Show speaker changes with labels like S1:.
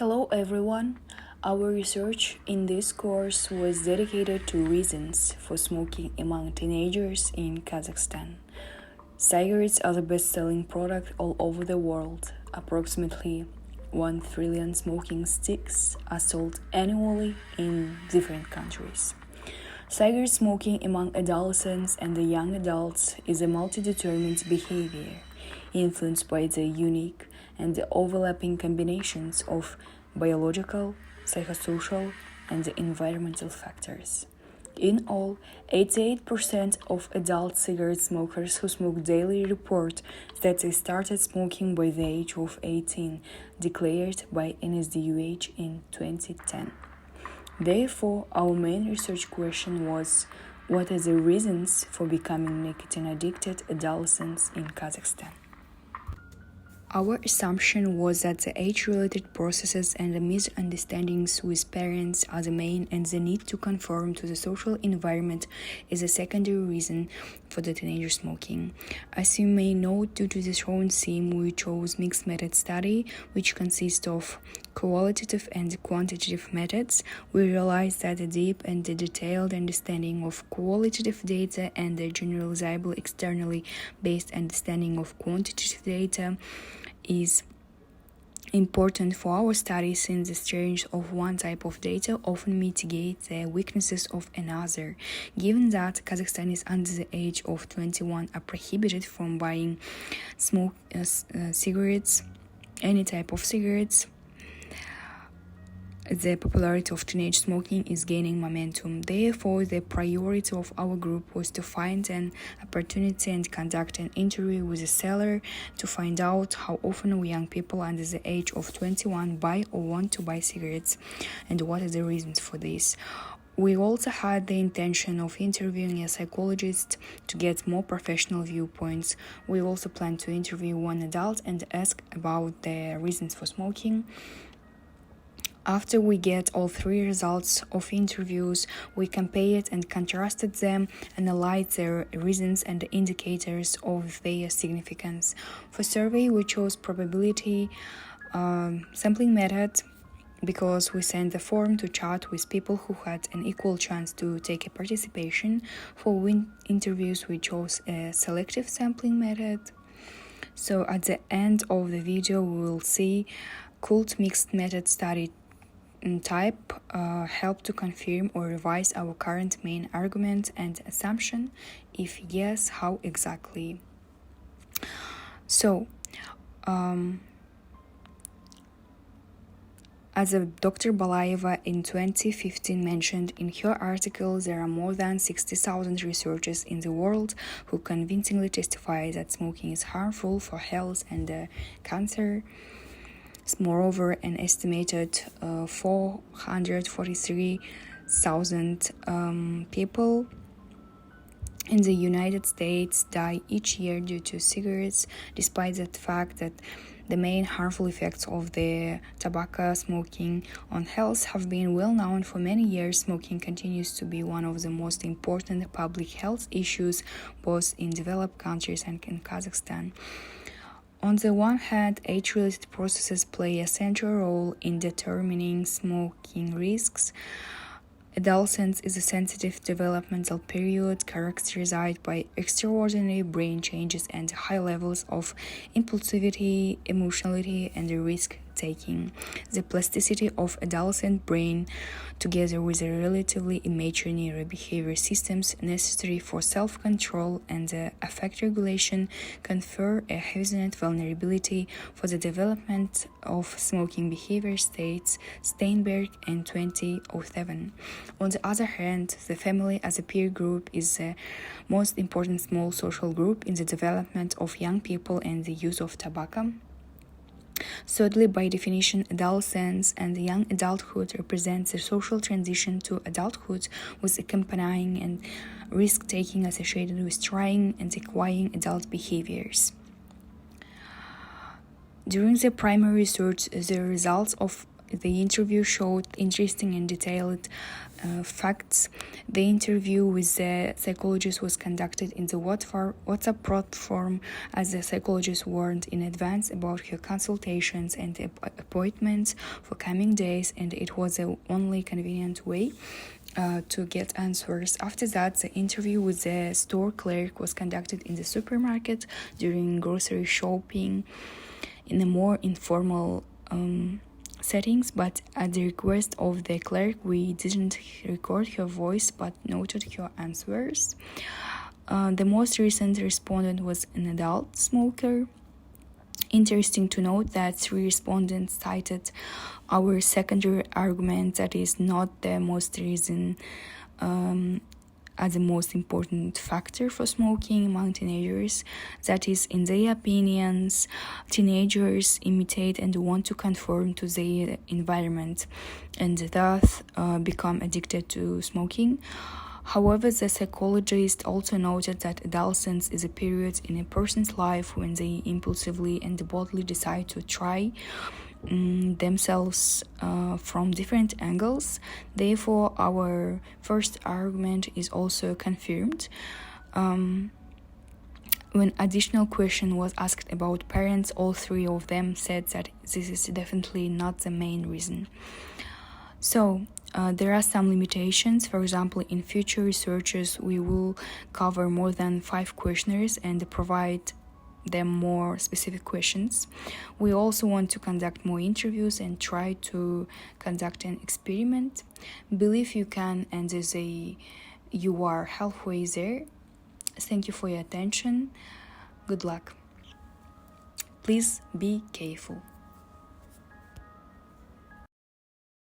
S1: Hello everyone. Our research in this course was dedicated to reasons for smoking among teenagers in Kazakhstan. Cigarettes are the best-selling product all over the world. Approximately 1 trillion smoking sticks are sold annually in different countries. Cigarette smoking among adolescents and the young adults is a multi-determined behavior, influenced by the unique and the overlapping combinations of biological, psychosocial, and environmental factors. In all, 88% of adult cigarette smokers who smoke daily report that they started smoking by the age of 18, declared by NSDUH in 2010. Therefore, our main research question was, what are the reasons for becoming nicotine-addicted adolescents in Kazakhstan? Our assumption was that the age-related processes and the misunderstandings with parents are the main, and the need to conform to the social environment is a secondary reason for the teenager smoking. As you may know, due to the shown theme, we chose mixed method study, which consists of qualitative and quantitative methods. We realized that a deep and detailed understanding of qualitative data and the generalizable externally based understanding of quantitative data is important for our study, since the strength of one type of data often mitigates the weaknesses of another. Given that Kazakhstan is under the age of 21 are prohibited from buying cigarettes, any type of cigarettes, the popularity of teenage smoking is gaining momentum. Therefore, the priority of our group was to find an opportunity and conduct an interview with the seller to find out how often young people under the age of 21 buy or want to buy cigarettes, and what are the reasons for this. We also had the intention of interviewing a psychologist to get more professional viewpoints. We also plan to interview one adult and ask about the reasons for smoking. After we get all three results of interviews, we compared and contrasted them, analyzed their reasons and indicators of their significance. For survey, we chose probability sampling method because we sent the form to chat with people who had an equal chance to take a participation. For interviews, we chose a selective sampling method. So at the end of the video, we will see could mixed method study type help to confirm or revise our current main argument and assumption? If yes, how exactly? So, as Dr. Balayeva in 2015 mentioned in her article, there are more than 60,000 researchers in the world who convincingly testify that smoking is harmful for health and cancer. Moreover, an estimated 443,000 people in the United States die each year due to cigarettes, despite the fact that the main harmful effects of the tobacco smoking on health have been well known for many years. Smoking continues to be one of the most important public health issues, both in developed countries and in Kazakhstan. On the one hand, age-related processes play a central role in determining smoking risks. Adolescence is a sensitive developmental period characterized by extraordinary brain changes and high levels of impulsivity, emotionality, and risk-taking. The plasticity of adolescent brain, together with the relatively immature neurobehavior systems necessary for self-control and affect regulation, confer a hesitant vulnerability for the development of smoking behavior, states Steinberg in 2007. On the other hand, the family as a peer group is the most important small social group in the development of young people and the use of tobacco. Thirdly, by definition, adolescence and young adulthood represents a social transition to adulthood with accompanying and risk-taking associated with trying and acquiring adult behaviors. During the primary research, the results of The interview showed interesting and detailed facts. The interview with the psychologist was conducted in the WhatsApp platform, as the psychologist warned in advance about her consultations and appointments for coming days, and it was the only convenient way to get answers. After that, the interview with the store clerk was conducted in the supermarket during grocery shopping in a more informal settings, but at the request of the clerk, we didn't record her voice but noted her answers. The most recent respondent was an adult smoker. Interesting to note that 3 respondents cited our secondary argument, that is not the most reason as the most important factor for smoking among teenagers. That is, in their opinions, teenagers imitate and want to conform to their environment and thus become addicted to smoking. However, the psychologist also noted that adolescence is a period in a person's life when they impulsively and boldly decide to try themselves from different angles. Therefore, our first argument is also confirmed. When additional question was asked about parents, all 3 of them said that this is definitely not the main reason. So, there are some limitations. For example, in future researches, we will cover more than 5 questionnaires and provide them more specific questions. We also want to conduct more interviews and try to conduct an experiment. Believe you can, and you are halfway there. Thank you for your attention. Good luck. Please be careful.